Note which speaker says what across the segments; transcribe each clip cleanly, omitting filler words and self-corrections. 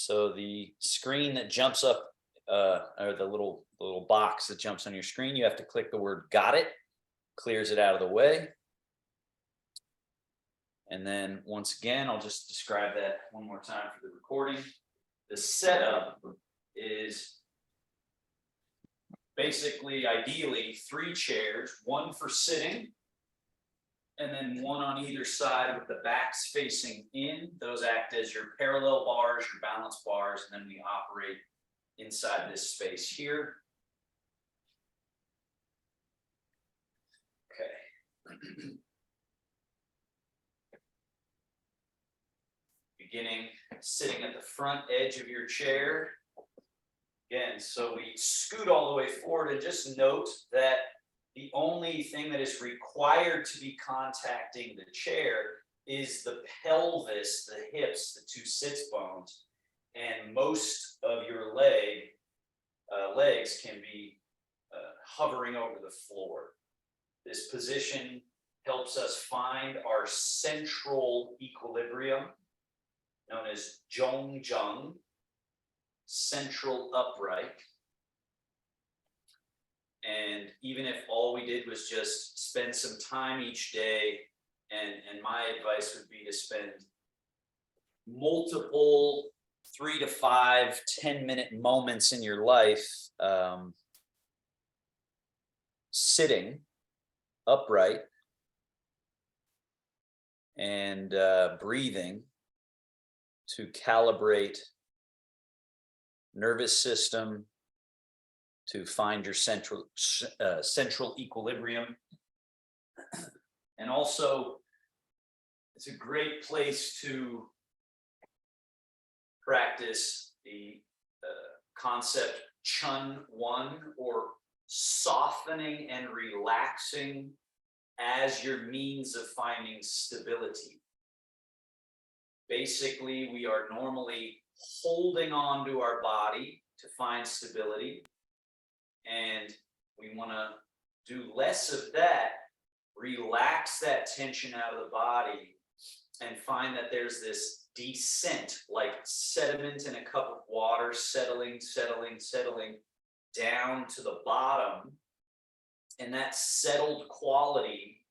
Speaker 1: So the screen that jumps up, or the little box that jumps on your screen, you have to click the word "Got it," clears it out of the way. And then once again, I'll just describe that one more time for the recording. The setup is basically, ideally, 3 chairs, one for sitting, and then one on either side with the backs facing in. Those act as your parallel bars, your balance bars, and then we operate inside this space here. Okay. Beginning sitting at the front edge of your chair. Again, so we scoot all the way forward, and just note that the only thing that is required to be contacting the chair is the pelvis, the hips, the 2 sits bones, and most of your legs can be hovering over the floor. This position helps us find our central equilibrium, known as zhongjung, central upright. And even if all we did was just spend some time each day, and my advice would be to spend multiple 3 to 5 10-minute moments in your life sitting upright and breathing to calibrate nervous system, to find your central equilibrium. And also, it's a great place to practice the concept Chun One, or softening and relaxing as your means of finding stability. Basically, we are normally holding on to our body to find stability, and we want to do less of that, relax that tension out of the body, and find that there's this descent, like sediment in a cup of water, settling down to the bottom. And that settled quality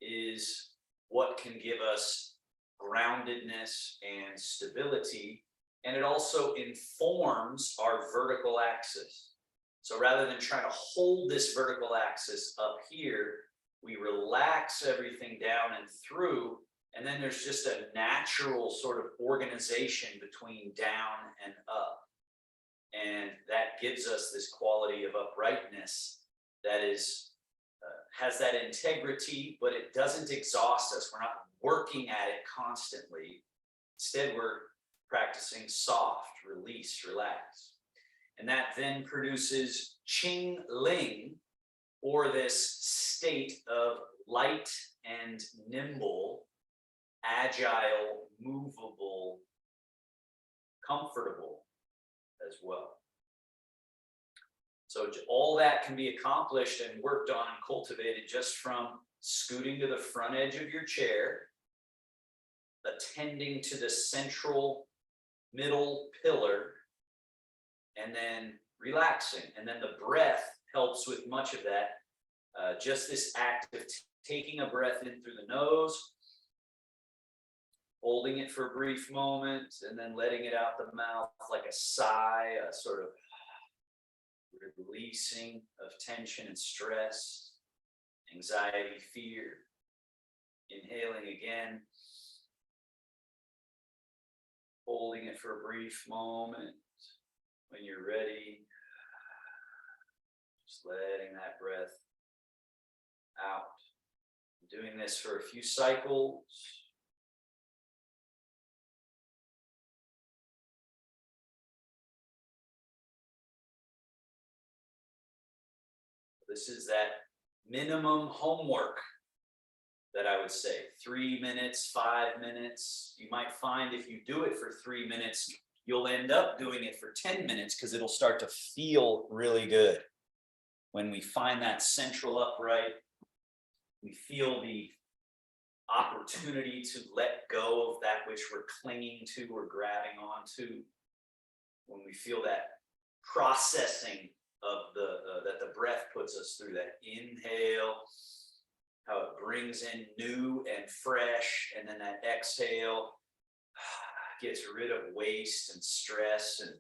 Speaker 1: is what can give us groundedness and stability. And it also informs our vertical axis. So rather than trying to hold this vertical axis up here, we relax everything down and through, and then there's just a natural sort of organization between down and up. And that gives us this quality of uprightness that is has that integrity, but it doesn't exhaust us. We're not working at it constantly. Instead, we're practicing soft, release, relax. And that then produces Qing Ling, or this state of light and nimble, agile, movable, comfortable as well. So all that can be accomplished and worked on and cultivated just from scooting to the front edge of your chair, attending to the central middle pillar, and then relaxing. And then the breath helps with much of that. Just this act of taking a breath in through the nose, holding it for a brief moment, and then letting it out the mouth like a sigh, a sort of releasing of tension and stress, anxiety, fear. Inhaling again, holding it for a brief moment. When you're ready, just letting that breath out. Doing this for a few cycles. This is that minimum homework that I would say. 3 minutes, 5 minutes. You might find if you do it for 3 minutes, you'll end up doing it for 10 minutes because it'll start to feel really good. When we find that central upright, we feel the opportunity to let go of that which we're clinging to or grabbing onto. when we feel that processing of that the breath puts us through, that inhale, how it brings in new and fresh, and then that exhale gets rid of waste and stress, and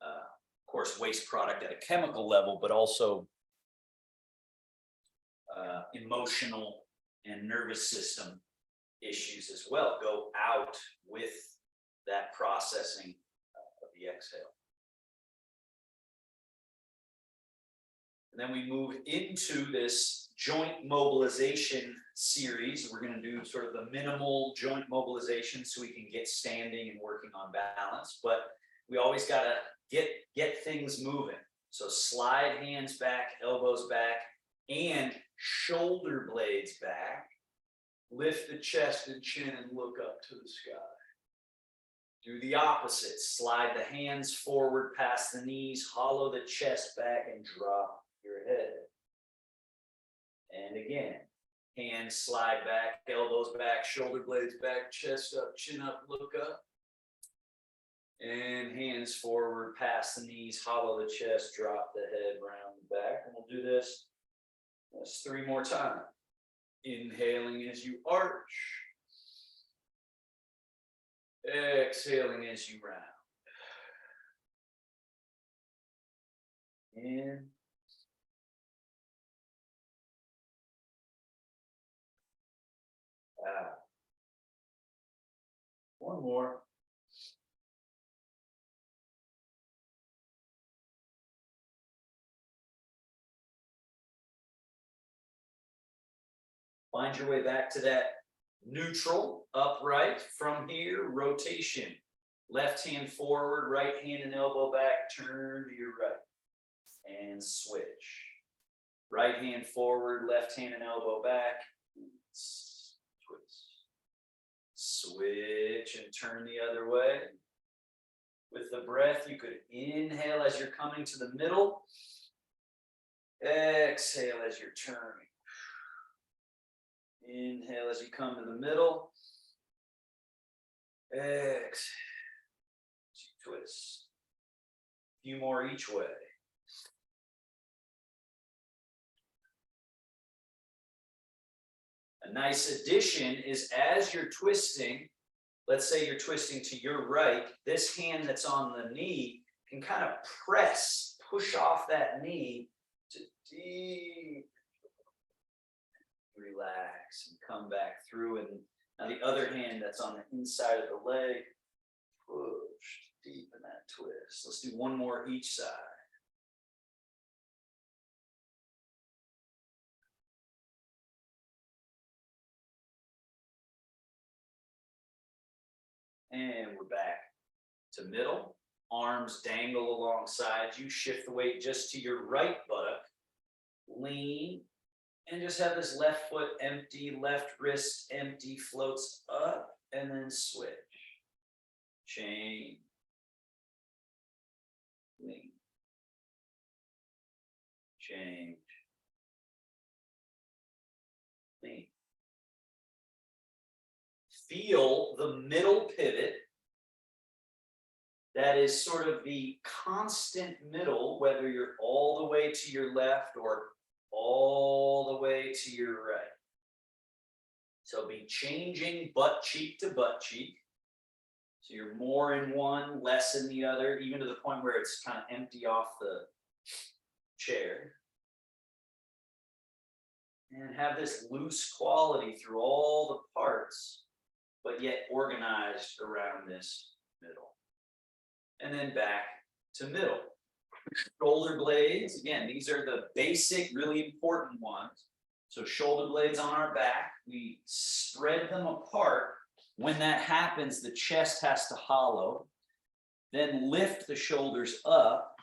Speaker 1: of course waste product at a chemical level, but also emotional and nervous system issues as well go out with that processing of the exhale. And then we move into this joint mobilization series. We're going to do sort of the minimal joint mobilization so we can get standing and working on balance, but we always got to get things moving. So slide hands back, elbows back, and shoulder blades back. Lift the chest and chin and look up to the sky. Do the opposite. Slide the hands forward past the knees, hollow the chest back, and drop your head. And again, hands slide back, elbows back, shoulder blades back, chest up, chin up, look up. And hands forward past the knees, hollow the chest, drop the head, round the back. And we'll do this 3 more times. Inhaling as you arch. Exhaling as you round. In. Out. One more. Find your way back to that neutral, upright. From here, rotation. Left hand forward, right hand and elbow back, turn to your right. And switch. Right hand forward, left hand and elbow back. Twist. Switch and turn the other way. With the breath, you could inhale as you're coming to the middle. Exhale as you're turning. Inhale as you come to the middle. Exhale as you twist. A few more each way. A nice addition is as you're twisting, let's say you're twisting to your right, this hand that's on the knee can kind of push off that knee to deep. Relax and come back through, and now the other hand that's on the inside of the leg, push deep in that twist. Let's do one more each side. And we're back to middle. Arms dangle alongside you. Shift the weight just to your right buttock. Lean. And just have this left foot empty, left wrist empty, floats up, and then switch. Change. Lean. Change. Lean. Feel the middle pivot. That is sort of the constant middle, whether you're all the way to your left or all the way to your right. So be changing butt cheek to butt cheek. So you're more in one, less in the other, even to the point where it's kind of empty off the chair. And have this loose quality through all the parts, but yet organized around this middle. And then back to middle. Shoulder blades, again, these are the basic, really important ones. So shoulder blades on our back, we spread them apart. When that happens, the chest has to hollow. Then lift the shoulders up,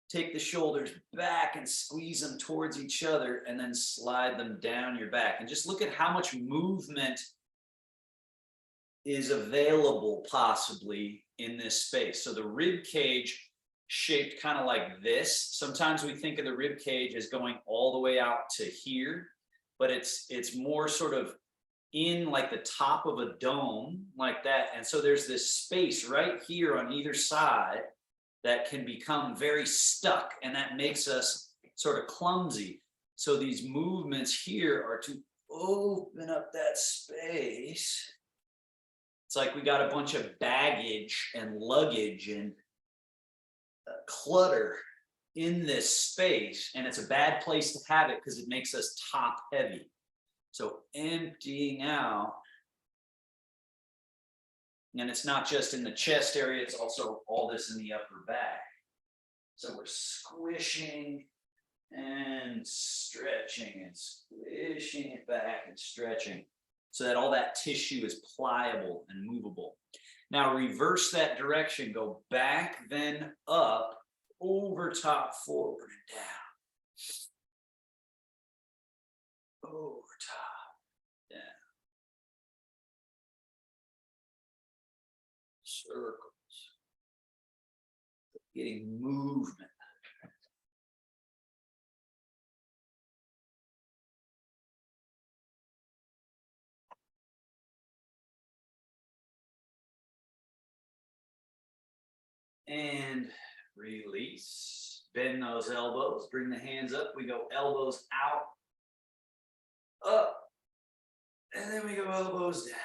Speaker 1: take the shoulders back and squeeze them towards each other, and then slide them down your back. And just look at how much movement is available possibly in this space. So the rib cage shaped kind of like this. Sometimes we think of the rib cage as going all the way out to here, but it's more sort of in like the top of a dome like that. And so there's this space right here on either side that can become very stuck, and that makes us sort of clumsy. So these movements here are to open up that space. It's like we got a bunch of baggage and luggage and clutter in this space, and it's a bad place to have it because it makes us top heavy. So emptying out, and it's not just in the chest area, it's also all this in the upper back. So we're squishing and stretching and squishing it back and stretching so that all that tissue is pliable and movable. Now reverse that direction, go back, then up, over top, forward, and down. Over top, down. Circles. Getting movement. And release. Bend those elbows. Bring the hands up. We go elbows out, up, and then we go elbows down.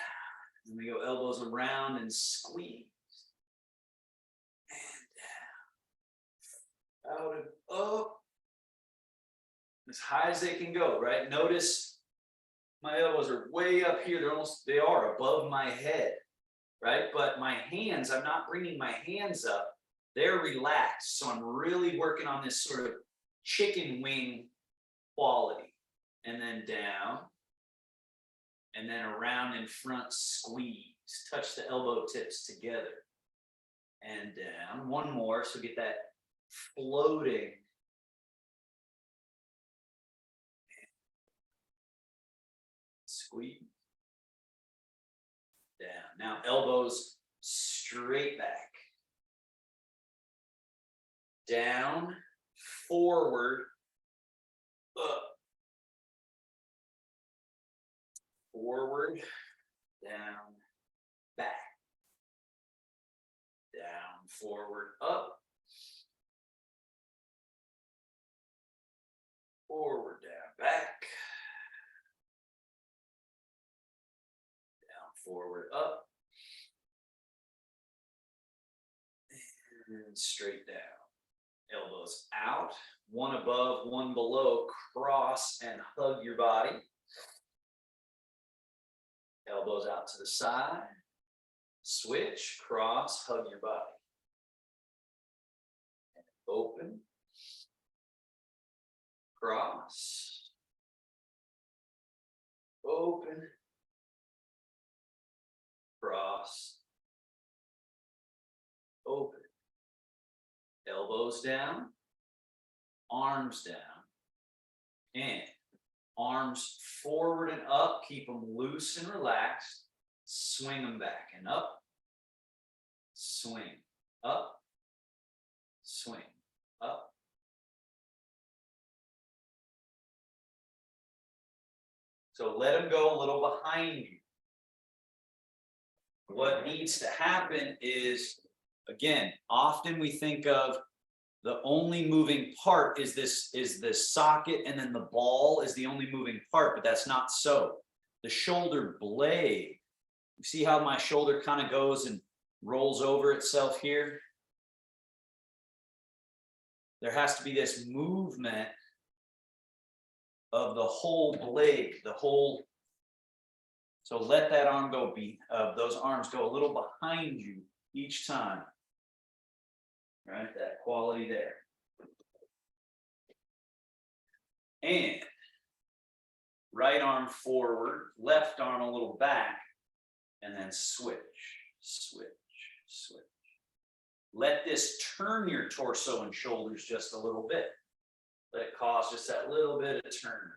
Speaker 1: And we go elbows around and squeeze. And down. Out and up. As high as they can go, right? Notice my elbows are way up here. They are above my head, right? But my hands, I'm not bringing my hands up. They're relaxed. So I'm really working on this sort of chicken wing quality. And then down. And then around in front, squeeze. Touch the elbow tips together. And down. One more, so get that floating. Squeeze. Down. Now elbows straight back. Down, forward, up. Forward, down, back. Down, forward, up. Forward, down, back. Down, forward, up. And straight down. Elbows out, one above, one below, cross and hug your body. Elbows out to the side, switch, cross, hug your body. And open, cross, open, cross, open. Elbows down, arms down, and arms forward and up. Keep them loose and relaxed. Swing them back and up. Swing, up. Swing, up. So let them go a little behind you. What needs to happen is, again, often we think of the only moving part is this socket, and then the ball is the only moving part, but that's not so. The shoulder blade, you see how my shoulder kind of goes and rolls over itself here? There has to be this movement of the whole blade, the whole. So let that arm go, those arms go a little behind you each time. Right, that quality there. And right arm forward, left arm a little back, and then switch, switch, switch. Let this turn your torso and shoulders just a little bit. Let it cause just that little bit of turn.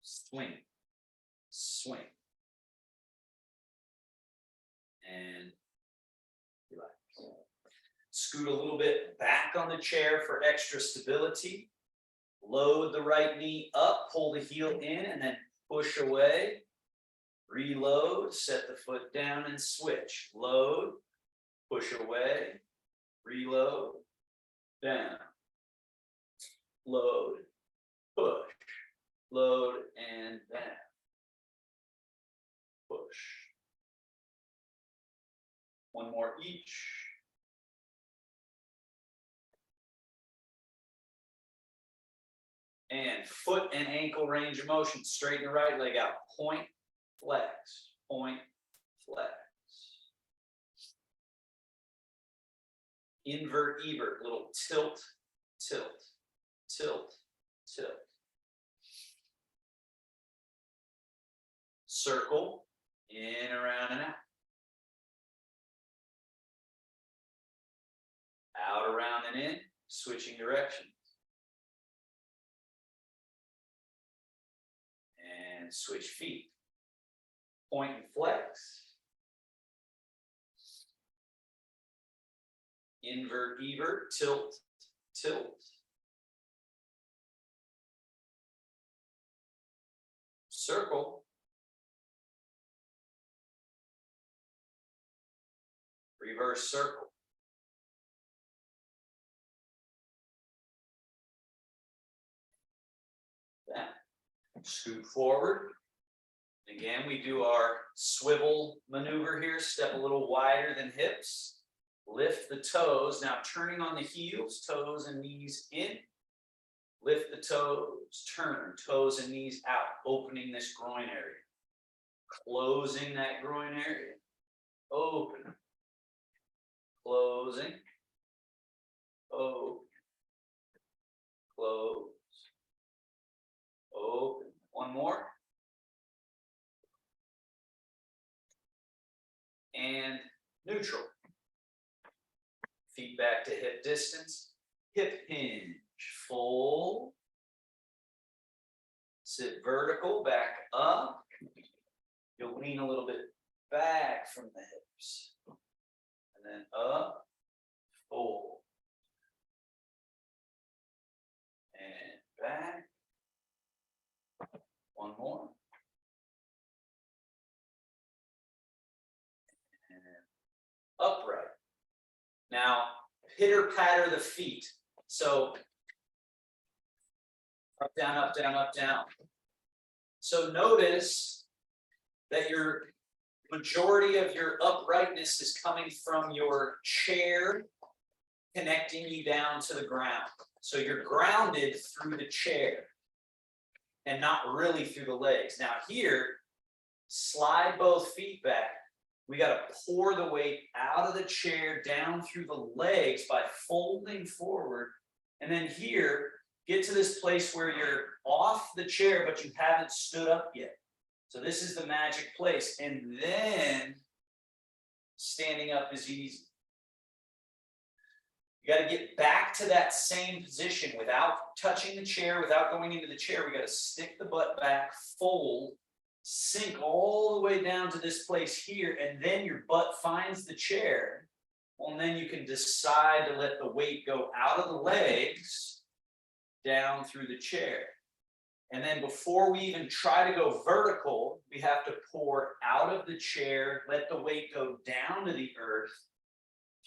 Speaker 1: Swing, swing, and relax. Scoot a little bit back on the chair for extra stability. Load the right knee up, pull the heel in, and then push away. Reload, set the foot down and switch. Load, push away, reload, down. Load, push, load, and down. Push. One more each. And foot and ankle range of motion. Straighten the right leg out. Point, flex, point, flex. Invert, evert, little tilt, tilt, tilt, tilt. Circle, in, around, and out. Out, around, and in, switching directions. And switch feet. Point and flex. Invert, evert, tilt, tilt. Circle. Reverse circle. That. Scoot forward. Again, we do our swivel maneuver here. Step a little wider than hips. Lift the toes. Now turning on the heels, toes and knees in. Lift the toes, turn, toes and knees out, opening this groin area. Closing that groin area. Open. Closing. Open. Close. Open. One more. And neutral. Feet back to hip distance. Hip hinge. Fold. Sit vertical, back up. You'll lean a little bit back from the hips. And then up, fold. And back. One more. And upright. Now, pitter patter the feet. So, up, down, up, down, up, down. So notice that your majority of your uprightness is coming from your chair connecting you down to the ground. So you're grounded through the chair and not really through the legs. Now here, slide both feet back. We got to pour the weight out of the chair down through the legs by folding forward. And then here, get to this place where you're off the chair, but you haven't stood up yet. So this is the magic place. And then standing up is easy. You got to get back to that same position without touching the chair, without going into the chair. We got to stick the butt back, fold, sink all the way down to this place here, and then your butt finds the chair. Well, and then you can decide to let the weight go out of the legs, down through the chair. And then before we even try to go vertical, we have to pour out of the chair, let the weight go down to the earth,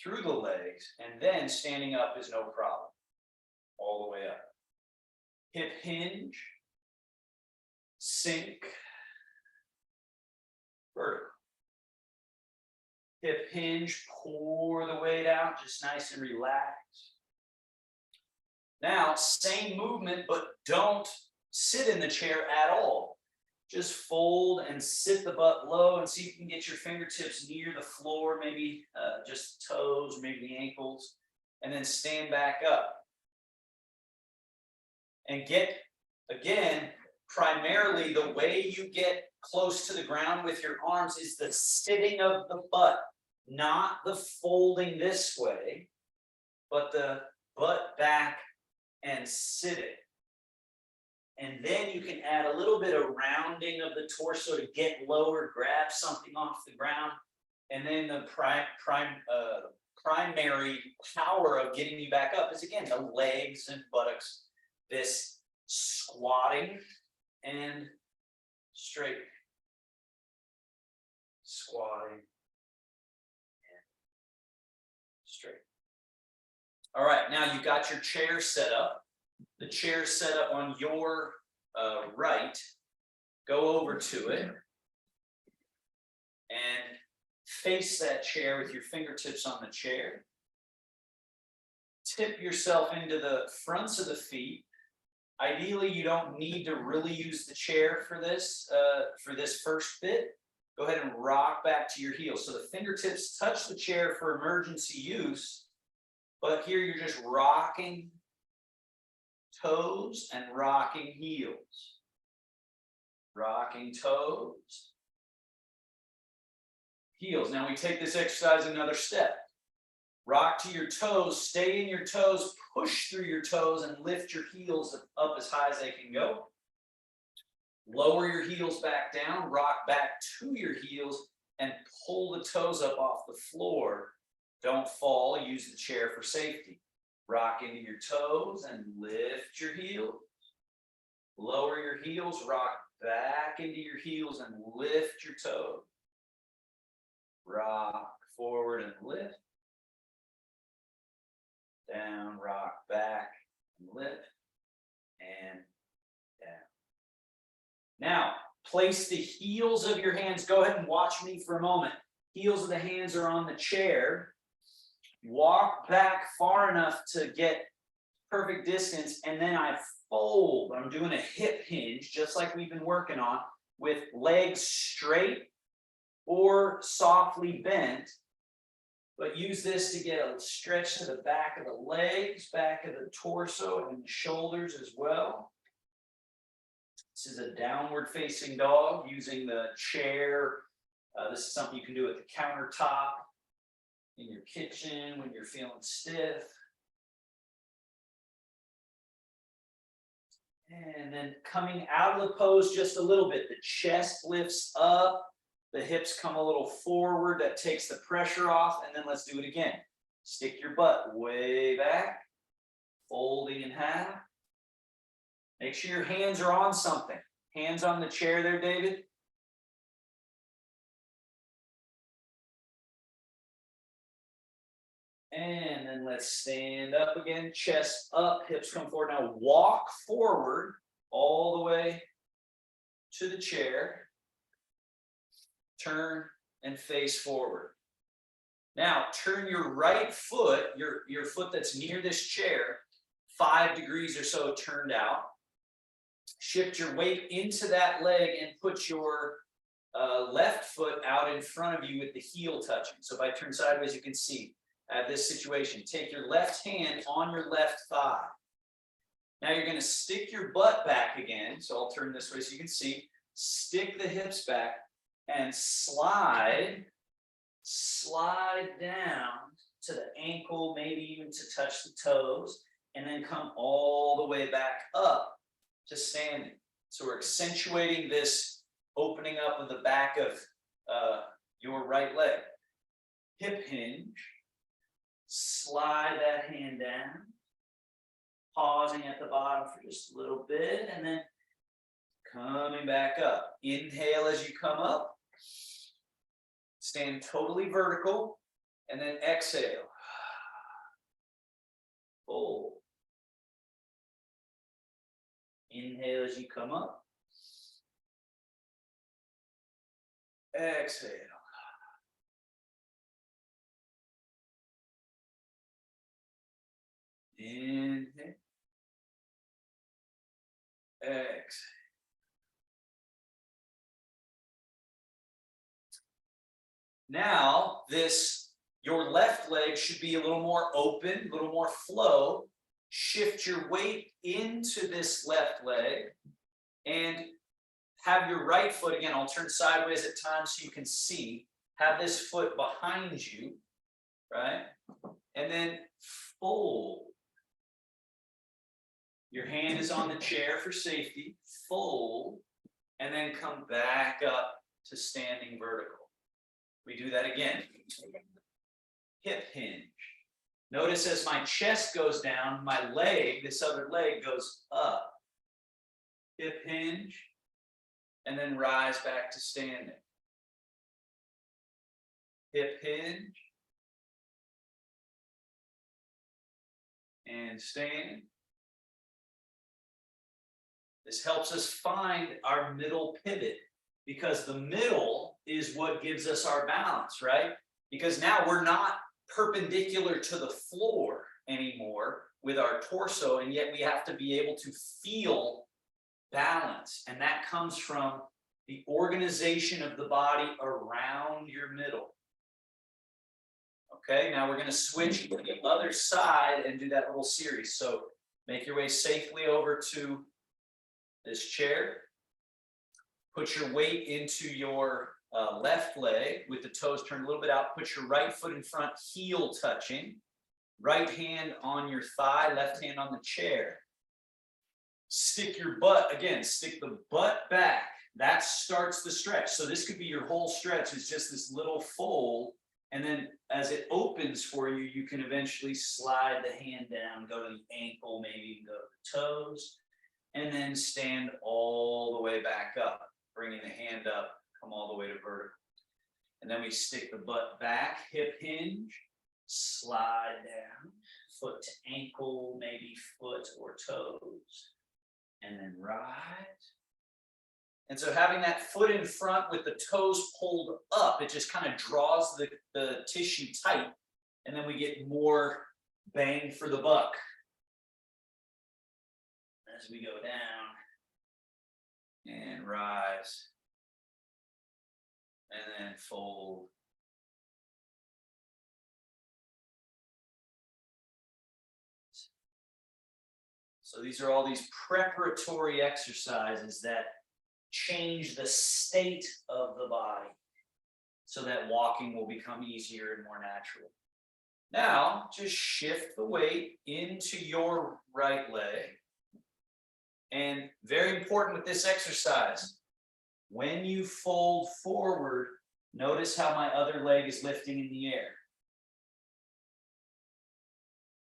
Speaker 1: through the legs, and then standing up is no problem. All the way up. Hip hinge, sink, vertical. Hip hinge, pour the weight out, just nice and relaxed. Now, same movement, but don't sit in the chair at all. Just fold and sit the butt low and see if you can get your fingertips near the floor, maybe just toes, maybe the ankles, and then stand back up. And get, again, primarily the way you get close to the ground with your arms is the sitting of the butt, not the folding this way, but the butt back and sitting. And then you can add a little bit of rounding of the torso to get lower, grab something off the ground. And then the primary power of getting you back up is, again, the legs and buttocks, this squatting and straight. Squatting and straight. All right, now you've got your chair set up. The chair is set up on your right. Go over to it and face that chair with your fingertips on the chair. Tip yourself into the fronts of the feet. Ideally, you don't need to really use the chair for this first bit. Go ahead and rock back to your heels. So the fingertips touch the chair for emergency use, but here you're just rocking toes and rocking heels. Rocking toes, heels. Now we take this exercise another step. Rock to your toes, stay in your toes, push through your toes, and lift your heels up as high as they can go. Lower your heels back down, rock back to your heels, and pull the toes up off the floor. Don't fall, use the chair for safety. Rock into your toes and lift your heels. Lower your heels, rock back into your heels and lift your toes. Rock forward and lift. Down, rock back and lift. And down. Now, place the heels of your hands. Go ahead and watch me for a moment. Heels of the hands are on the chair. Walk back far enough to get perfect distance, and then I fold. I'm doing a hip hinge, just like we've been working on, with legs straight or softly bent. But use this to get a stretch to the back of the legs, back of the torso, and the shoulders as well. This is a downward facing dog using the chair. This is something you can do at the countertop, in your kitchen when you're feeling stiff. And then coming out of the pose just a little bit, the chest lifts up. The hips come a little forward, that takes the pressure off, and then let's do it again. Stick your butt way back, folding in half. Make sure your hands are on something. Hands on the chair there, David. And then let's stand up again, chest up, hips come forward. Now walk forward all the way to the chair. Turn and face forward. Now turn your right foot, your foot that's near this chair, 5 degrees or so turned out. Shift your weight into that leg and put your left foot out in front of you with the heel touching. So if I turn sideways, you can see I have this situation. Take your left hand on your left thigh. Now you're going to stick your butt back again. So I'll turn this way so you can see. Stick the hips back and slide down to the ankle, maybe even to touch the toes, and then come all the way back up to standing. So we're accentuating this opening up of the back of your right leg. Hip hinge. Slide that hand down. Pausing at the bottom for just a little bit, and then coming back up. Inhale as you come up. Stand totally vertical, and then exhale. Fold. Inhale as you come up. Exhale. Inhale. Exhale. Now, your left leg should be a little more open, a little more flow. Shift your weight into this left leg and have your right foot, again, I'll turn sideways at times so you can see, have this foot behind you, right? And then fold. Your hand is on the chair for safety, fold, and then come back up to standing vertical. We do that again. Hip hinge. Notice as my chest goes down, my leg, this other leg goes up. hip hinge, and then rise back to standing. Hip hinge, and stand. This helps us find our middle pivot, because the middle is what gives us our balance, right? Because now we're not perpendicular to the floor anymore with our torso, and yet we have to be able to feel balance. And that comes from the organization of the body around your middle. Okay, now we're going to switch to the other side and do that little series. So make your way safely over to this chair. Put your weight into your left leg with the toes turned a little bit out. Put your right foot in front, heel touching. Right hand on your thigh, left hand on the chair. Stick your butt, again, stick the butt back. That starts the stretch. So this could be your whole stretch. It's just this little fold. And then as it opens for you, you can eventually slide the hand down, go to the ankle, maybe go to the toes, and then stand all the way back up, bringing the hand up, come all the way to vertical. And then we stick the butt back, hip hinge, slide down, foot to ankle, maybe foot or toes, and then rise. And so having that foot in front with the toes pulled up, it just kind of draws the tissue tight, and then we get more bang for the buck as we go down and rise and then fold. So these are all these preparatory exercises that change the state of the body so that walking will become easier and more natural. Now, just shift the weight into your right leg. And very important with this exercise, when you fold forward, notice how my other leg is lifting in the air.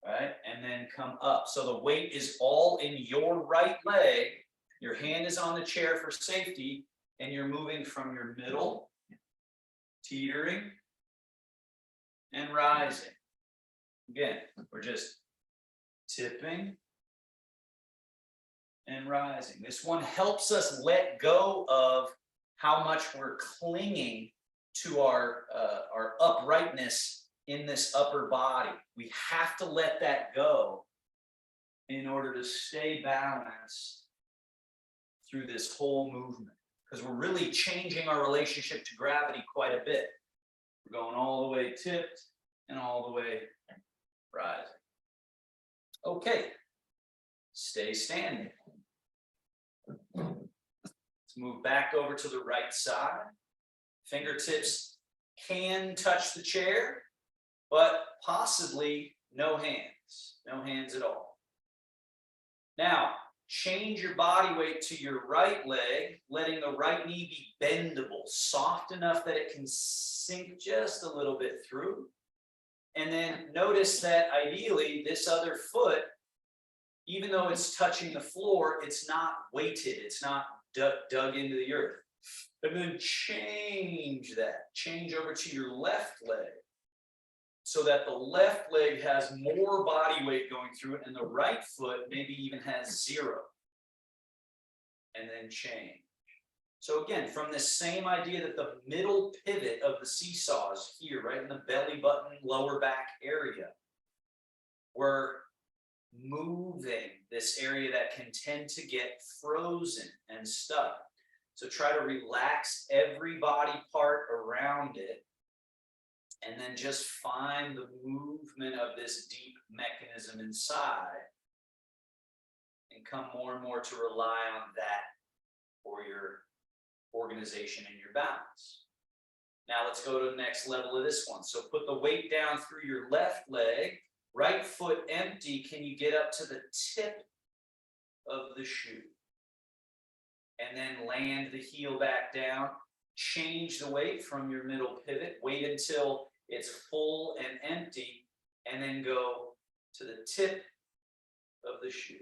Speaker 1: Right? And then come up. So the weight is all in your right leg. Your hand is on the chair for safety, and you're moving from your middle, teetering, and rising. Again, we're just tipping and rising. This one helps us let go of how much we're clinging to our uprightness in this upper body. We have to let that go in order to stay balanced through this whole movement, because we're really changing our relationship to gravity quite a bit. We're going all the way tipped and all the way rising. Okay, stay standing. Let's move back over to the right side. Fingertips can touch the chair, but possibly no hands at all. Now, change your body weight to your right leg, letting the right knee be bendable, soft enough that it can sink just a little bit through. And then notice that ideally this other foot, even though it's touching the floor, it's not weighted, it's not dug into the earth. And then change over to your left leg, so that the left leg has more body weight going through it, and the right foot maybe even has 0. And then change. So again, from this same idea that the middle pivot of the seesaw is here, right in the belly button, lower back area, we're moving this area that can tend to get frozen and stuck. So try to relax every body part around it, and then just find the movement of this deep mechanism inside, and come more and more to rely on that for your organization and your balance. Now let's go to the next level of this one. So put the weight down through your left leg, right foot empty. Can you get up to the tip of the shoe? And then land the heel back down. Change the weight from your middle pivot. Wait until it's full and empty, and then go to the tip of the shoe,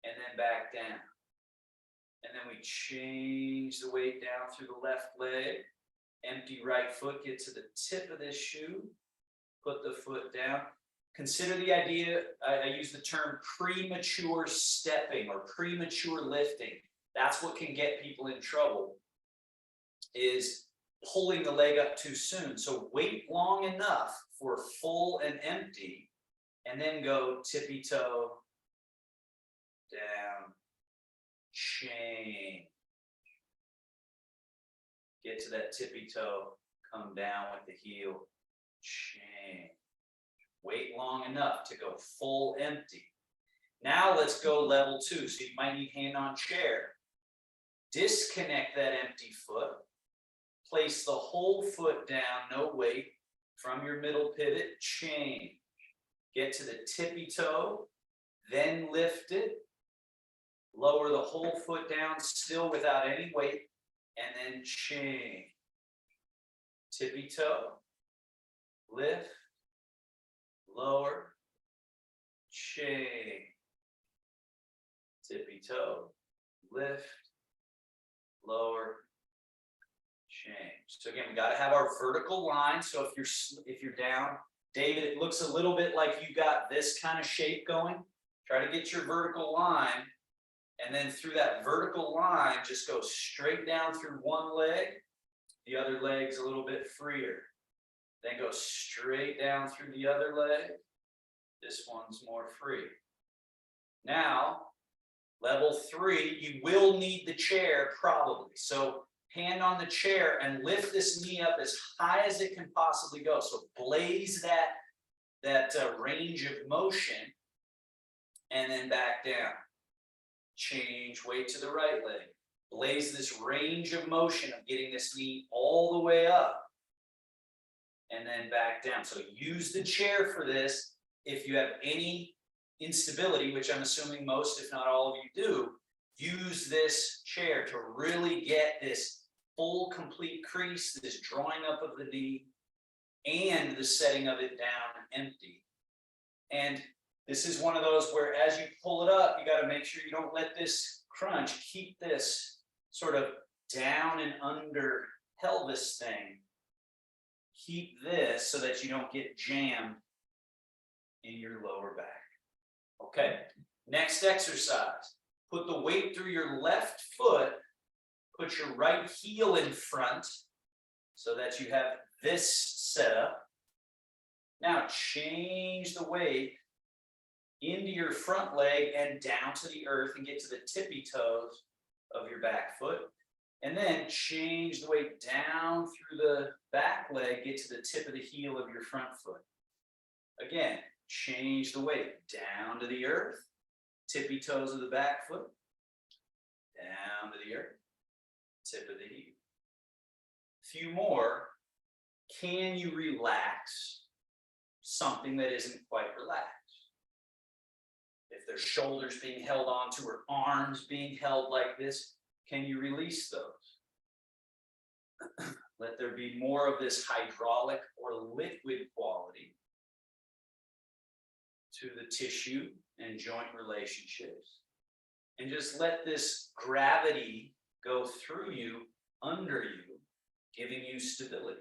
Speaker 1: and then back down. And then we change the weight down through the left leg. Empty right foot, get to the tip of this shoe. Put the foot down. Consider the idea, I use the term premature stepping or premature lifting. That's what can get people in trouble, is pulling the leg up too soon. So wait long enough for full and empty, and then go tippy toe, down, change. Get to that tippy toe, come down with the heel, change. Wait long enough to go full empty. Now let's go level 2. So you might need hand on chair. Disconnect that empty foot. Place the whole foot down, no weight, from your middle pivot, change. Get to the tippy toe, then lift it. Lower the whole foot down, still without any weight, and then change. Tippy toe, lift, lower, change. Tippy toe, lift, lower, change. So again, we got to have our vertical line. So if you're down, David, it looks a little bit like you got this kind of shape going. Try to get your vertical line, and then through that vertical line, just go straight down through one leg. The other leg's a little bit freer. Then go straight down through the other leg. This one's more free. Now, level 3, you will need the chair probably. So hand on the chair and lift this knee up as high as it can possibly go. So blaze that range of motion, and then back down. Change weight to the right leg. Blaze this range of motion of getting this knee all the way up, and then back down. So use the chair for this. If you have any instability, which I'm assuming most, if not all of you do, use this chair to really get this full, complete crease, this drawing up of the knee, and the setting of it down empty. And this is one of those where as you pull it up, you got to make sure you don't let this crunch. Keep this sort of down and under pelvis thing. Keep this so that you don't get jammed in your lower back. Okay, next exercise. Put the weight through your left foot. Put your right heel in front so that you have this set up. Now change the weight into your front leg and down to the earth, and get to the tippy toes of your back foot. And then change the weight down through the back leg, get to the tip of the heel of your front foot. Again, change the weight down to the earth, tippy toes of the back foot, down to the earth, tip of the heel. Few more. Can you relax something that isn't quite relaxed? If there's shoulders being held onto or arms being held like this, can you release those? Let there be more of this hydraulic or liquid quality to the tissue and joint relationships. And just let this gravity go through you, under you, giving you stability.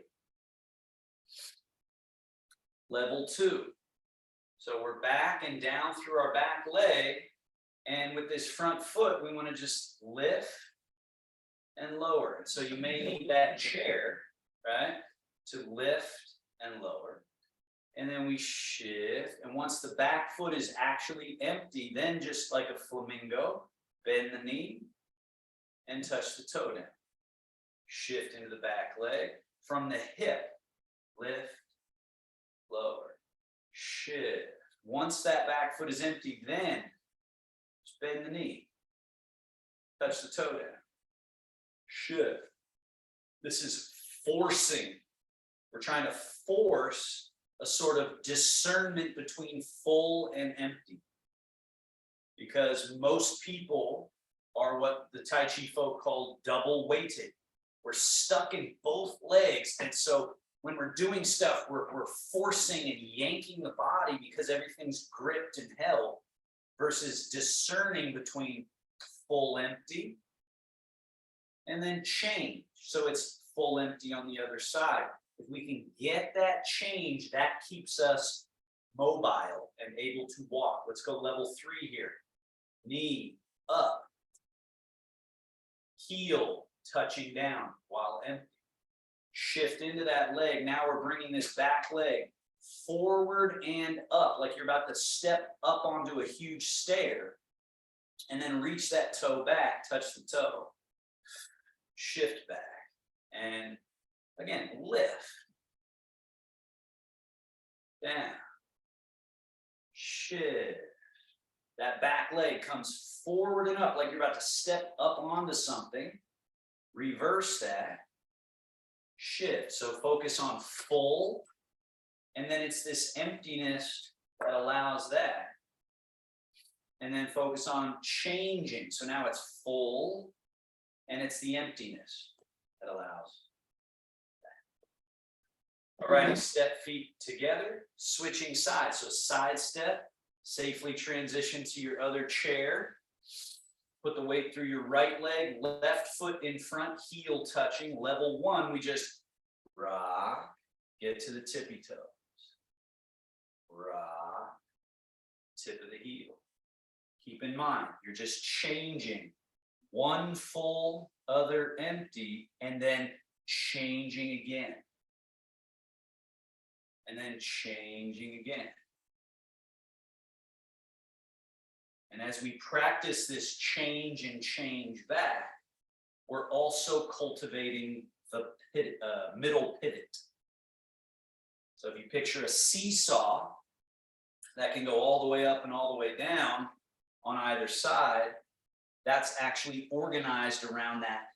Speaker 1: Level 2. So we're back and down through our back leg, and with this front foot, we want to just lift and lower. And so you may need that chair, right, to lift and lower. And then we shift, and once the back foot is actually empty, then just like a flamingo, bend the knee and touch the toe down. Shift into the back leg. From the hip, lift, lower. Shift. Once that back foot is empty, then just bend the knee. Touch the toe down. Shift. This is forcing. We're trying to force a sort of discernment between full and empty. Because most people are what the Tai Chi folk call double weighted. We're stuck in both legs. And so when we're doing stuff, we're forcing and yanking the body because everything's gripped and held, versus discerning between full empty and then change. So it's full empty on the other side. If we can get that change, that keeps us mobile and able to walk. Let's go level 3 here. Knee up, heel touching down while empty. Shift into that leg. Now we're bringing this back leg forward and up, like you're about to step up onto a huge stair, and then reach that toe back, touch the toe, shift back, and again, lift, down, shift. That back leg comes forward and up, like you're about to step up onto something, reverse that, shift. So focus on full, and then it's this emptiness that allows that. And then focus on changing. So now it's full, and it's the emptiness that allows that. All right, step feet together, switching sides. So side step, safely transition to your other chair. Put the weight through your right leg, left foot in front, heel touching. Level 1, we just rock, get to the tippy toes. Rock, tip of the heel. Keep in mind, you're just changing one full, other empty, and then changing again. And then changing again. And as we practice this change and change back, we're also cultivating the middle pivot. So if you picture a seesaw that can go all the way up and all the way down on either side, that's actually organized around that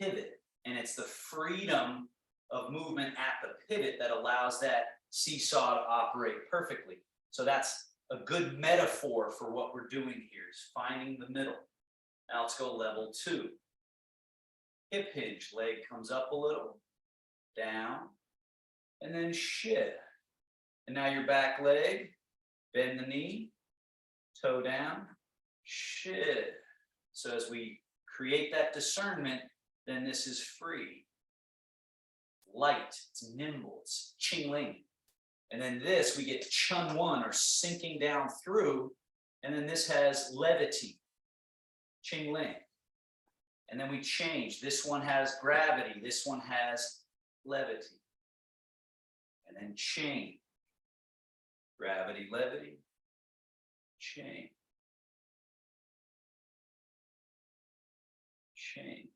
Speaker 1: pivot. And it's the freedom of movement at the pivot that allows that seesaw to operate perfectly. So that's a good metaphor for what we're doing here, is finding the middle. Now let's go level 2. Hip hinge, leg comes up a little, down, and then shift. And now your back leg, bend the knee, toe down, shift. So as we create that discernment, then this is free. Light, it's nimble, it's ching ling. And then this, we get chun one, or sinking down through. And then this has levity, ching ling. And then we change. This one has gravity. This one has levity. And then change. Gravity, levity, change. Change.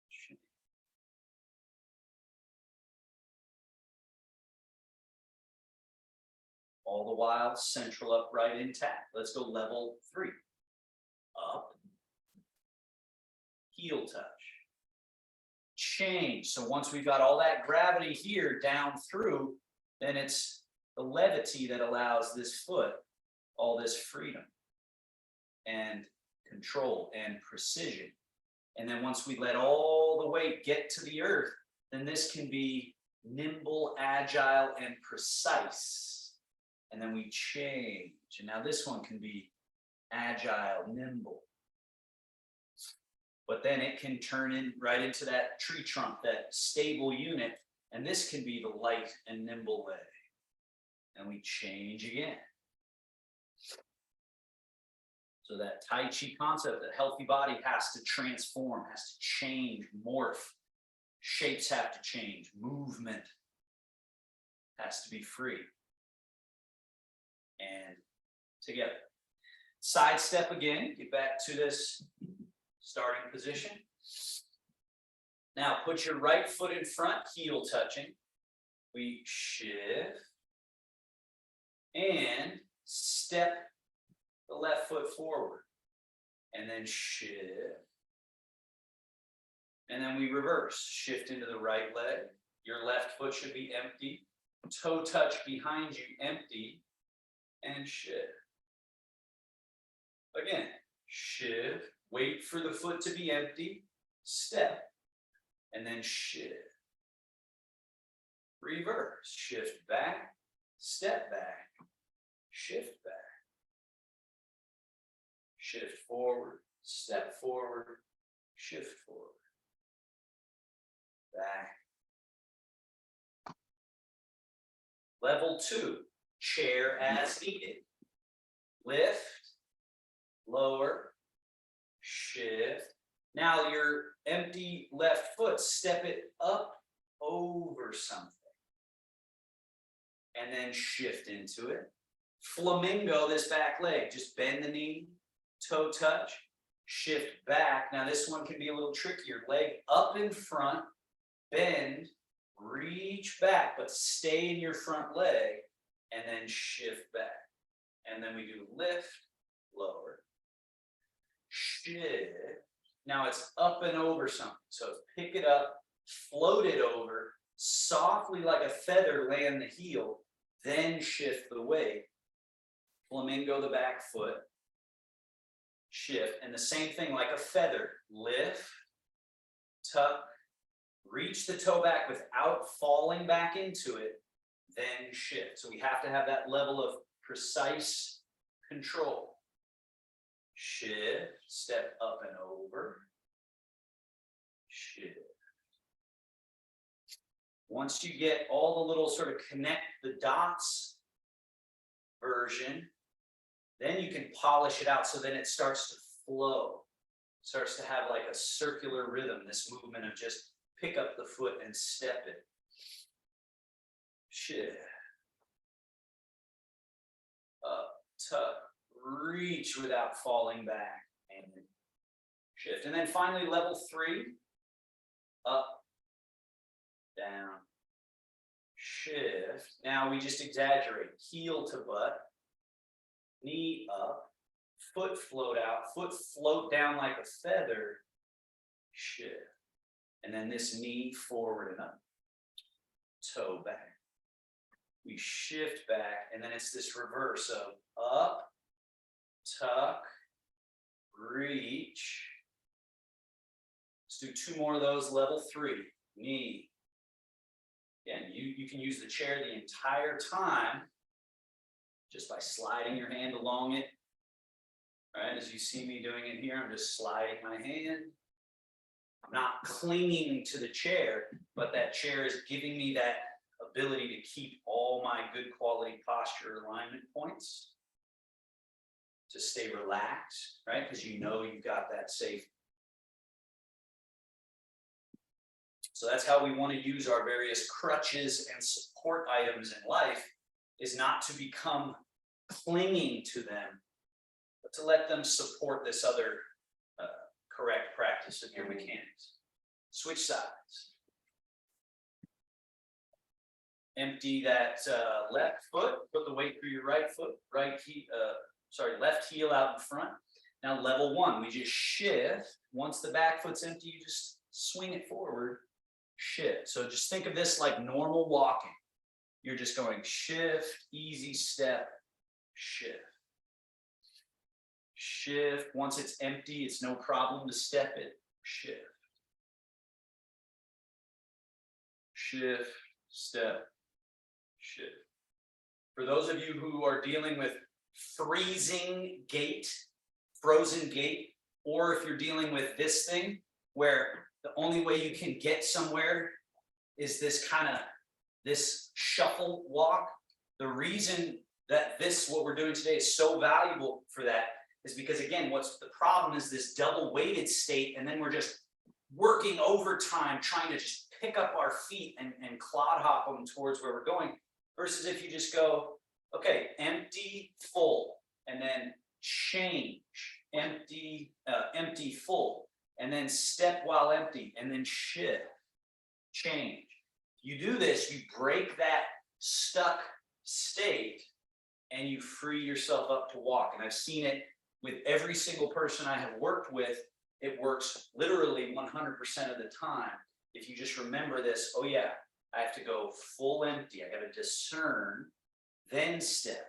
Speaker 1: Change. All the while, central upright intact. Let's go level 3. Up. Heel touch. Change. So once we've got all that gravity here down through, then it's the levity that allows this foot all this freedom and control and precision. And then once we let all the weight get to the earth, then this can be nimble, agile, and precise. And then we change. And now this one can be agile, nimble. But then it can turn in right into that tree trunk, that stable unit. And this can be the light and nimble leg. And we change again. So that Tai Chi concept, that healthy body has to transform, has to change, morph. Shapes have to change. Movement has to be free. And together. Side step again. Get back to this starting position. Now put your right foot in front, heel touching. We shift and step the left foot forward, and then shift. And then we reverse, shift into the right leg. Your left foot should be empty. Toe touch behind you, empty, and shift. Again, shift, wait for the foot to be empty, step, and then shift. Reverse, shift back, step back, shift back. Shift forward, step forward, shift forward, back. Level 2, chair as needed. Lift, lower, shift. Now your empty left foot, step it up over something. And then shift into it. Flamingo this back leg, just bend the knee, toe touch, shift back. Now this one can be a little trickier. Leg up in front, bend, reach back, but stay in your front leg, and then shift back. And then we do lift, lower, shift. Now it's up and over something. So pick it up, float it over, softly like a feather land the heel, then shift the weight. Flamingo the back foot, shift, and the same thing like a feather. Lift, tuck, reach the toe back without falling back into it, then shift. So we have to have that level of precise control. Shift, step up and over, shift. Once you get all the little sort of connect the dots version, then you can polish it out so then it starts to flow. Starts to have like a circular rhythm, this movement of just pick up the foot and step it. Shift. Up, tuck, reach without falling back, and shift. And then finally, level 3, up, down, shift. Now we just exaggerate. Heel to butt, knee up, foot float out, foot float down like a feather, shift. And then this knee forward and up, toe back. We shift back, and then it's this reverse of up, tuck, reach. Let's do 2 more of those, level 3, knee. Again, you can use the chair the entire time just by sliding your hand along it. All right, as you see me doing it here, I'm just sliding my hand. I'm not clinging to the chair, but that chair is giving me that ability to keep all my good quality posture alignment points, to stay relaxed, right? Because you know you've got that safety. So that's how we want to use our various crutches and support items in life, is not to become clinging to them, but to let them support this other correct practice of your mechanics. Switch sides. Empty that left foot, put the weight through your right foot, left heel out in front. Now level 1, we just shift. Once the back foot's empty, you just swing it forward, shift. So just think of this like normal walking. You're just going shift, easy step, shift. Shift. Once it's empty, it's no problem to step it, shift. Shift, step, shift. For those of you who are dealing with freezing gait, frozen gait, or if you're dealing with this thing where the only way you can get somewhere is this this shuffle walk. The reason that what we're doing today is so valuable for that is because, again, what's the problem is this double weighted state, and then we're just working overtime trying to just pick up our feet and clod hop them towards where we're going, versus if you just go, okay, empty, full, and then change, empty, empty, full, and then step while empty, and then shift, change. You do this, you break that stuck state, and you free yourself up to walk. And I've seen it with every single person I have worked with. It works literally 100% of the time. If you just remember this, oh yeah, I have to go full empty. I got to discern, then step.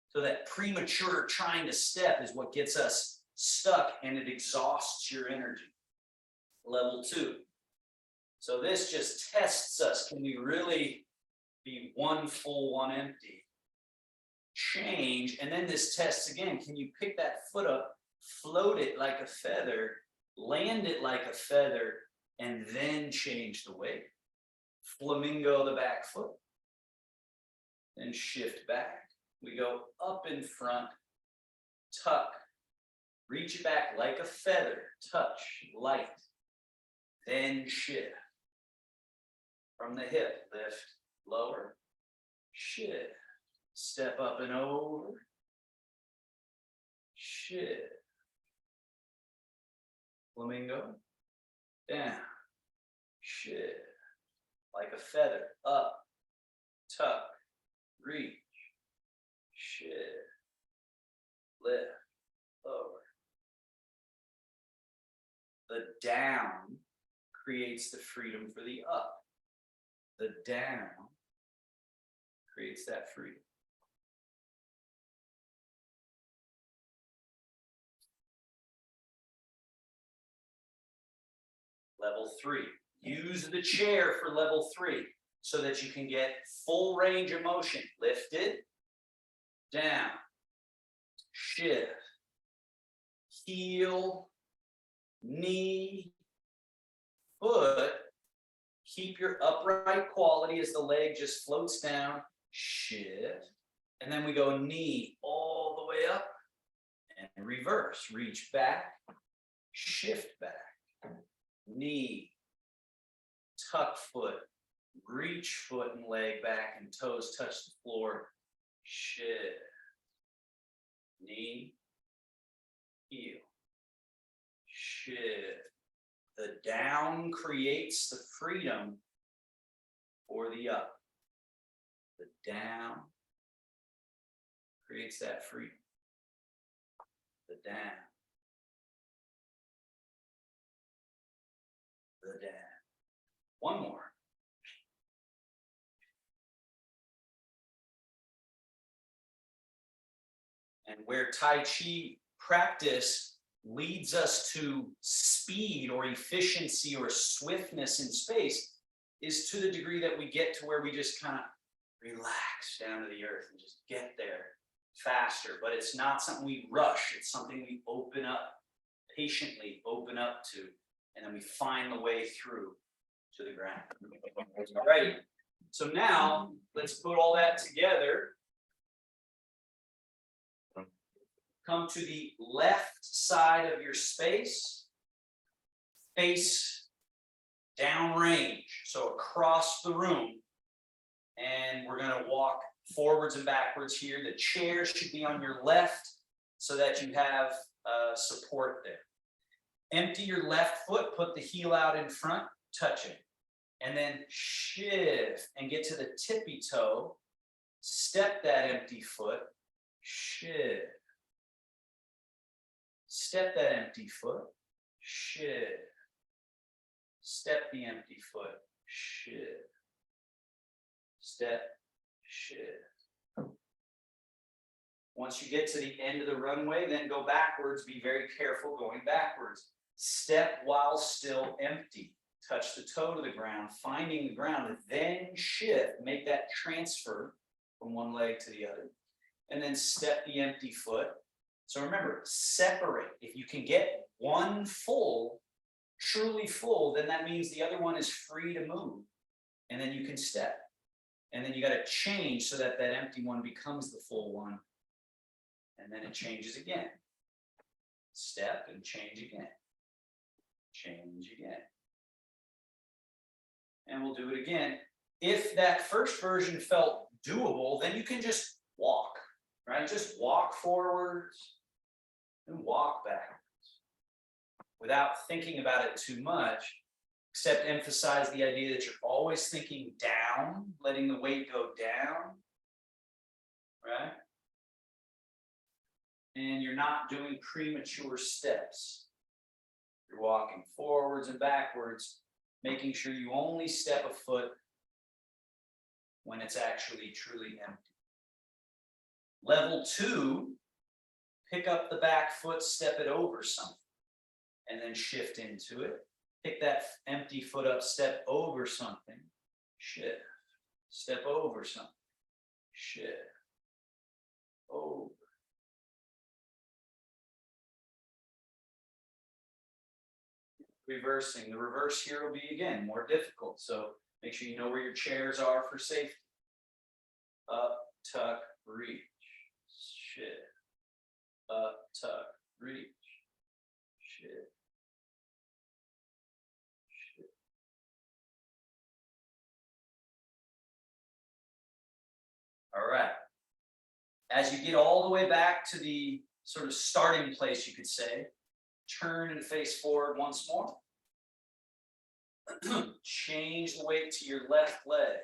Speaker 1: So that premature trying to step is what gets us stuck, and it exhausts your energy. Level 2. So this just tests us. Can we really be 1 full, 1 empty? Change, and then this tests again. Can you pick that foot up float it like a feather, land it like a feather, and then change the weight. Flamingo the back foot, then shift back. We go up in front, tuck, reach back like a feather, touch, light, then shift. From the hip, lift, lower, shift, step up and over, shift. Flamingo, down, shift, like a feather, up, tuck, reach, shift, lift, lower. The down creates the freedom for the up. The down creates that freedom. Level 3. Use the chair for level 3 so that you can get full range of motion. Lifted, down, shift, heel, knee, foot. Keep your upright quality as the leg just floats down, shift, and then we go knee all the way up and reverse. Reach back, shift back, knee, tuck foot, reach foot and leg back and toes touch the floor, shift, knee, heel, shift. The down creates the freedom for the up. The down creates that freedom. The down. The down. One more. And where Tai Chi practice leads us to speed or efficiency or swiftness in space is to the degree that we get to where we just kind of relax down to the earth and just get there faster. But it's not something we rush. It's something we open up, patiently open up to, and then we find the way through to the ground. All right. So now let's put all that together. Come to the left side of your space, face downrange, so across the room. And we're going to walk forwards and backwards here. The chair should be on your left so that you have support there. Empty your left foot, put the heel out in front, touch it. And then shift and get to the tippy toe. Step that empty foot, shift. Step that empty foot, shift. Step the empty foot, shift. Step, shift. Once you get to the end of the runway, then go backwards. Be very careful going backwards. Step while still empty. Touch the toe to the ground, finding the ground, then shift. Make that transfer from one leg to the other. And then step the empty foot. So remember, separate. If you can get one full, truly full, then that means the other one is free to move. And then you can step. And then you got to change so that that empty one becomes the full one. And then it changes again. Step and change again. Change again. And we'll do it again. If that first version felt doable, then you can just walk, right? Just walk forwards and walk backwards without thinking about it too much, except emphasize the idea that you're always thinking down, letting the weight go down, right? And you're not doing premature steps. You're walking forwards and backwards, making sure you only step a foot when it's actually truly empty. Level 2, pick up the back foot, step it over something, and then shift into it. Pick that empty foot up, step over something, shift. Step over something, shift. Over. reversing. The reverse here will be, again, more difficult. So make sure you know where your chairs are for safety. Up, tuck, reach, shift. Up, tuck, reach, shift. All right. As you get all the way back to the sort of starting place, you could say, turn and face forward once more. Change the weight to your left leg.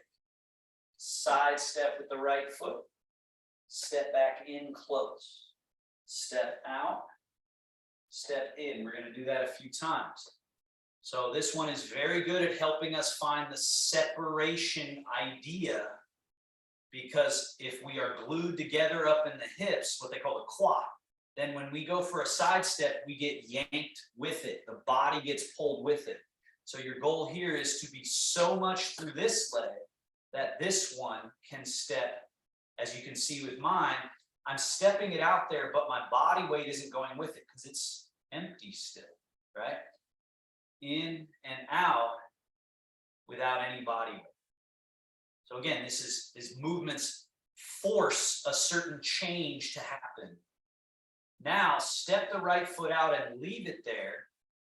Speaker 1: Side step with the right foot. Step back in close. Step out. Step in. We're going to do that a few times. So this one is very good at helping us find the separation idea, because if we are glued together up in the hips, what they call the quad, then when we go for a side step, we get yanked with it. The body gets pulled with it. So your goal here is to be so much through this leg that this one can step, as you can see with mine, I'm stepping it out there, but my body weight isn't going with it because it's empty still, right? In and out without any body weight. So again, these movements force a certain change to happen. Now, step the right foot out and leave it there.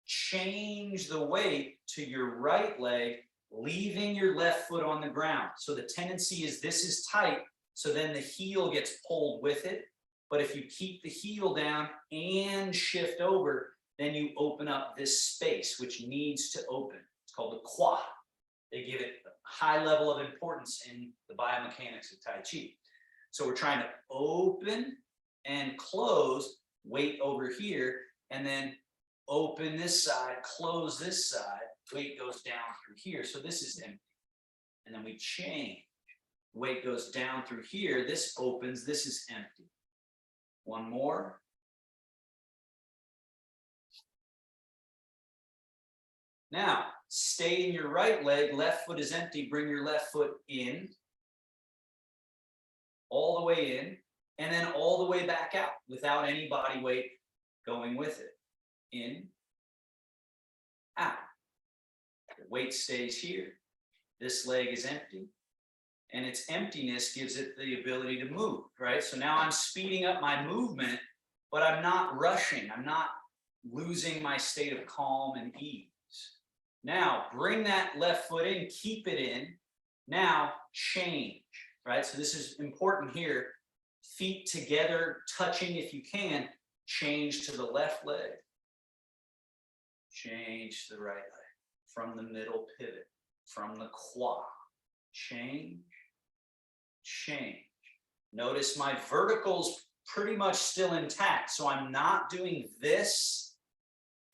Speaker 1: Change the weight to your right leg, leaving your left foot on the ground. So the tendency is this is tight, so then the heel gets pulled with it. But if you keep the heel down and shift over, then you open up this space, which needs to open. It's called the quad. They give it a high level of importance in the biomechanics of Tai Chi. So we're trying to open and close, weight over here, and then open this side, close this side, weight goes down through here. So this is empty. And then we change. Weight goes down through here. This opens, this is empty. One more. Now, stay in your right leg, left foot is empty, bring your left foot in, all the way in, and then all the way back out without any body weight going with it. In, out. The weight stays here. This leg is empty, and its emptiness gives it the ability to move, right? So now I'm speeding up my movement, but I'm not rushing. I'm not losing my state of calm and ease. Now, bring that left foot in, keep it in. Now, change, right? So this is important here. Feet together, touching if you can. Change to the left leg. Change to the right leg. From the middle pivot. From the quad. Change. Change. Notice my vertical's pretty much still intact. So I'm not doing this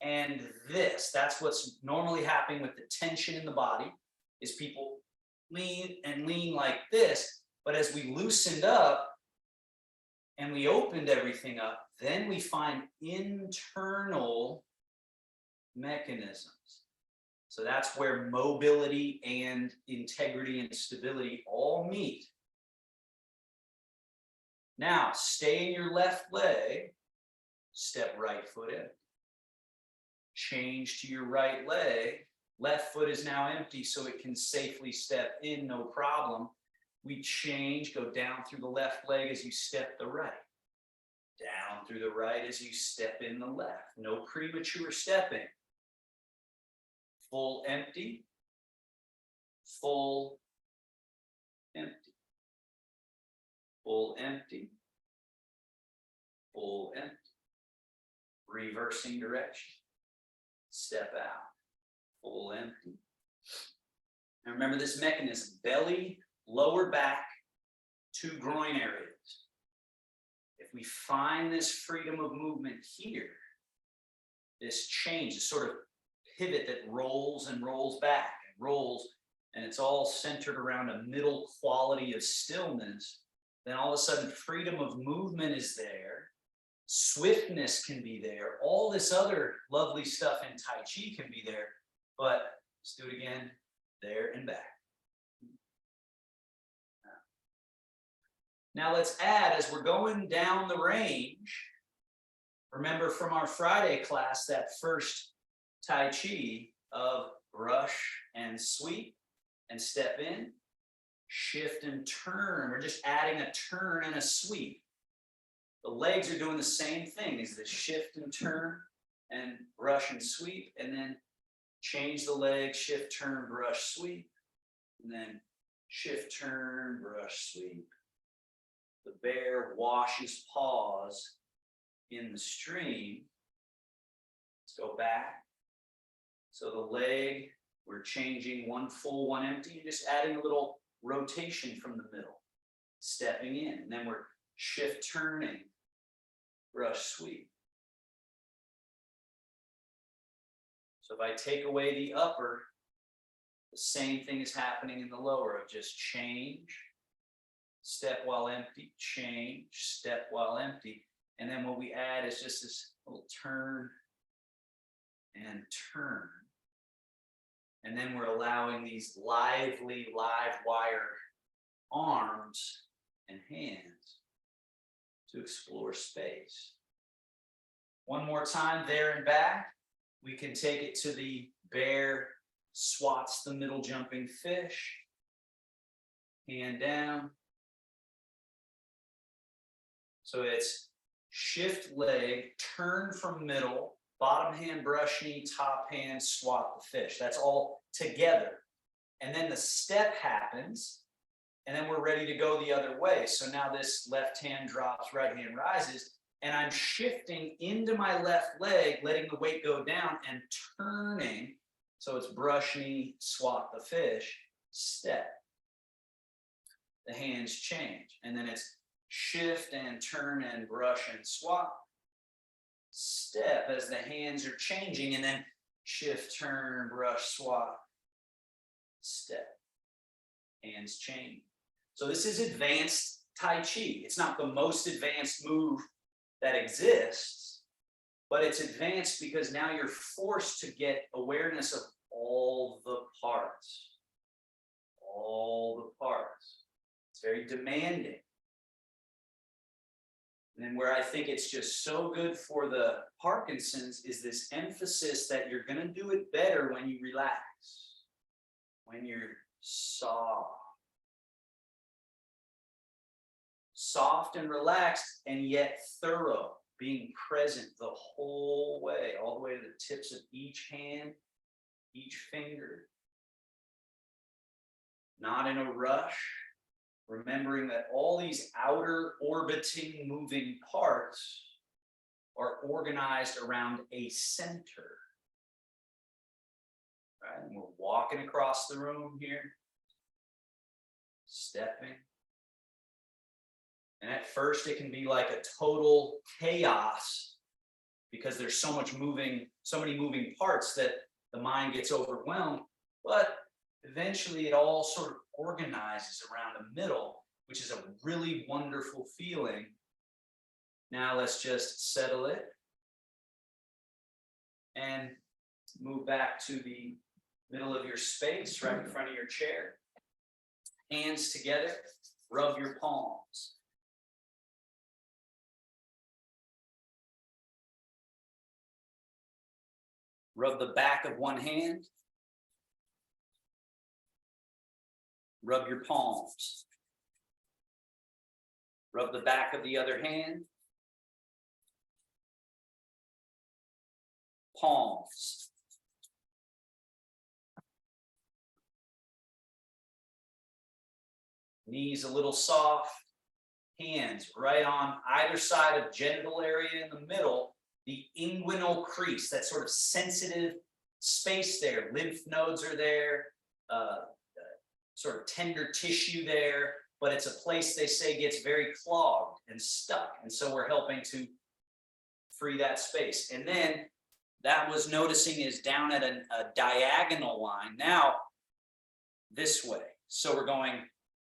Speaker 1: and this. That's what's normally happening with the tension in the body, is people lean and lean like this. But as we loosened up and we opened everything up, then we find internal mechanisms. So that's where mobility and integrity and stability all meet. Now, stay in your left leg, step right foot in. Change to your right leg. Left foot is now empty, so it can safely step in, no problem. We change, go down through the left leg as you step the right. Down through the right as you step in the left. No premature stepping. Full empty. Full empty. Full empty. Full empty. Reversing direction. Step out. Full empty. And remember this mechanism, belly, lower back, two groin areas. If we find this freedom of movement here, this change, this sort of pivot that rolls and rolls back and rolls, and it's all centered around a middle quality of stillness, then all of a sudden freedom of movement is there. Swiftness can be there. All this other lovely stuff in Tai Chi can be there. But let's do it again. There and back. Now let's add, as we're going down the range, remember from our Friday class, that first Tai Chi of brush and sweep and step in, shift and turn. We're just adding a turn and a sweep. The legs are doing the same thing as the shift and turn and brush and sweep, and then change the leg, shift, turn, brush, sweep, and then shift, turn, brush, sweep. The bear washes paws in the stream. Let's go back. So the leg, we're changing one full, one empty, just adding a little rotation from the middle, stepping in, and then we're shift, turning, brush, sweep. So if I take away the upper, the same thing is happening in the lower of just change, step while empty, change, step while empty. And then what we add is just this little turn and turn. And then we're allowing these lively, live wire arms and hands to explore space. One more time, there and back. We can take it to the bear swats the middle jumping fish. Hand down. So it's shift leg, turn from middle, bottom hand brush knee, top hand swat the fish. That's all together. And then the step happens, and then we're ready to go the other way. So now this left hand drops, right hand rises, and I'm shifting into my left leg, letting the weight go down and turning. So it's brush knee, swat the fish, step. The hands change. And then it's shift and turn and brush and swat. Step as the hands are changing, and then shift, turn, brush, swat, step. Hands change. So this is advanced Tai Chi. It's not the most advanced move that exists, but it's advanced because now you're forced to get awareness of all the parts. All the parts. It's very demanding. And then where I think it's just so good for the Parkinson's is this emphasis that you're going to do it better when you relax, when you're soft. Soft and relaxed, and yet thorough, being present the whole way, all the way to the tips of each hand, each finger. Not in a rush, remembering that all these outer orbiting moving parts are organized around a center. Right? And we're walking across the room here, stepping. And at first it can be like a total chaos because there's so many moving parts that the mind gets overwhelmed. But eventually it all sort of organizes around a middle, which is a really wonderful feeling. Now let's just settle it and move back to the middle of your space, right in front of your chair. Hands together, rub your palms. Rub the back of one hand. Rub your palms. Rub the back of the other hand. Palms. Knees a little soft. Hands right on either side of genital area in the middle. The inguinal crease, that sort of sensitive space there. Lymph nodes are there, sort of tender tissue there, but it's a place they say gets very clogged and stuck. And so we're helping to free that space. And then that was noticing is down at a diagonal line. Now, this way. So we're going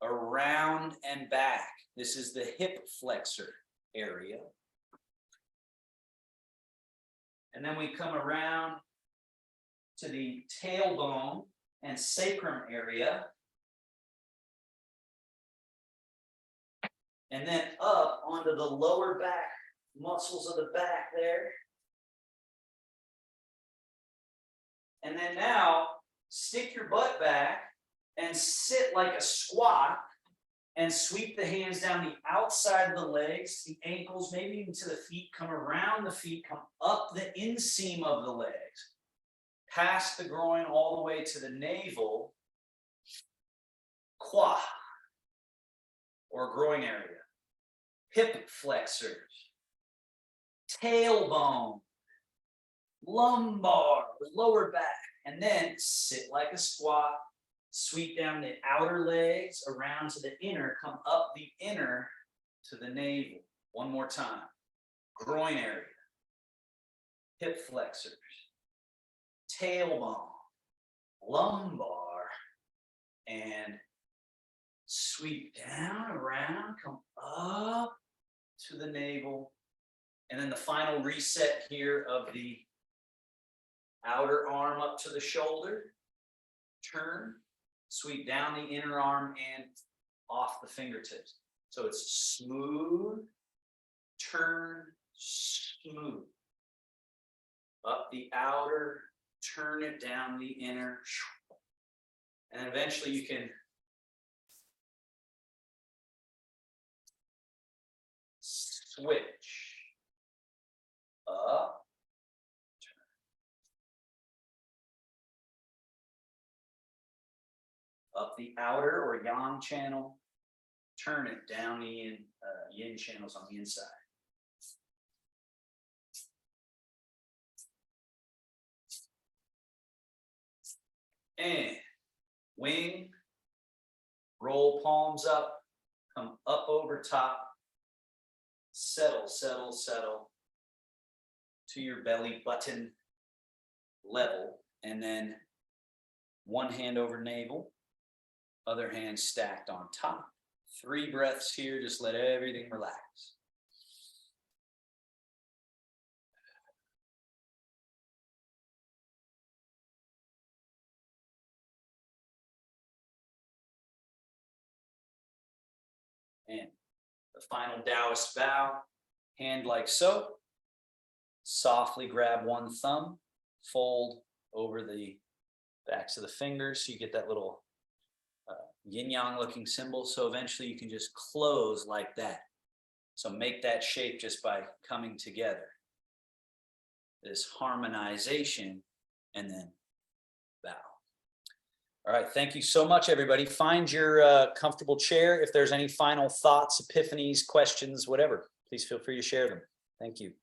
Speaker 1: around and back. This is the hip flexor area. And then we come around to the tailbone and sacrum area. And then up onto the lower back muscles of the back there. then now stick your butt back and sit like a squat and sweep the hands down the outside of the legs, the ankles, maybe even to the feet, come around the feet, come up the inseam of the legs, past the groin all the way to the navel, quad or groin area, hip flexors, tailbone, lumbar, lower back, and then sit like a squat, sweep down the outer legs around to the inner, come up the inner to the navel. One more time. Groin area, hip flexors, tailbone, lumbar, and sweep down, around, come up to the navel. And then the final reset here of the outer arm up to the shoulder. Turn, sweep down the inner arm and off the fingertips. So it's smooth, turn, smooth. Up the outer, turn it down the inner. And eventually you can switch. Up, turn. Up the outer or yang channel, turn it down the yin channels on the inside. And wing, roll palms up, come up over top, settle, settle, settle to your belly button level, and then one hand over navel, other hand stacked on top. 3 breaths here, just let everything relax. And the final Taoist bow, hand like so. Softly grab one thumb, fold over the backs of the fingers so you get that little yin-yang looking symbol. So eventually you can just close like that. So make that shape just by coming together. This harmonization and then bow. All right, thank you so much, everybody. Find your comfortable chair. If there's any final thoughts, epiphanies, questions, whatever, please feel free to share them. Thank you.